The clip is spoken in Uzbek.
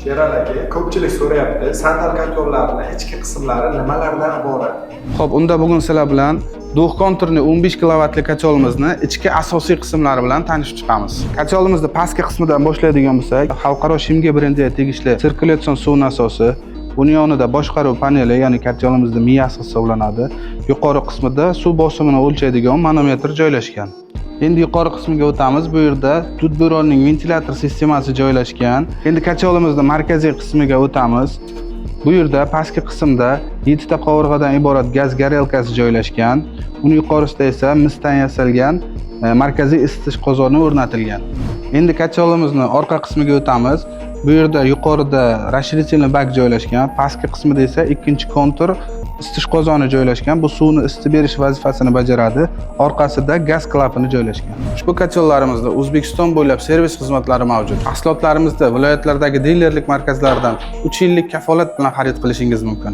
Sherali aka, ko'pchilik so'rayapti, sandal kontyorlarining ichki qismlari nimalardan iborat? Xo'p, unda bugun sizlar bilan duh konturli 15 kilovatli kacholimizni ichki asosiy qismlari bilan tanishib chiqamiz. Kacholimizni pastki qismidan boshlaydigan bo'lsak, xalqaro Shimga brendiga tegishli sirkulyatsion suv nasosi, uning yonida boshqaruv paneli, ya'ni kacholimizning miyasi hisoblanadi. Yuqori qismida suv bosimini o'lchaydigan manometr joylashgan. Endi yuqori qismiga o'tamiz. Bu yerda dud bo'ronining ventilyator sistemasi joylashgan. Endi kacholimizning markaziy qismiga o'tamiz. Bu yerda pastki qismda 7 ta qovurg'adan iborat gaz garelkasi joylashgan. Uning yuqorisida esa misdan yasalgan markaziy isitish qozoni o'rnatilgan. Endi kacholimizning orqa qismiga o'tamiz. Bu yerda yuqorida расширительный bak joylashgan, pastki qismida esa ikkinchi kontur isitish qozoni joylashgan. Bu suvni isitib berish vazifasini bajaradi. Orqasida gaz klapani joylashgan. Ushbu kachollarimizda O'zbekiston bo'ylab servis xizmatlari mavjud. Mahsulotlarimizda viloyatlardagi dilerlik markazlaridan 3 yillik kafolat bilan xarid qilishingiz mumkin.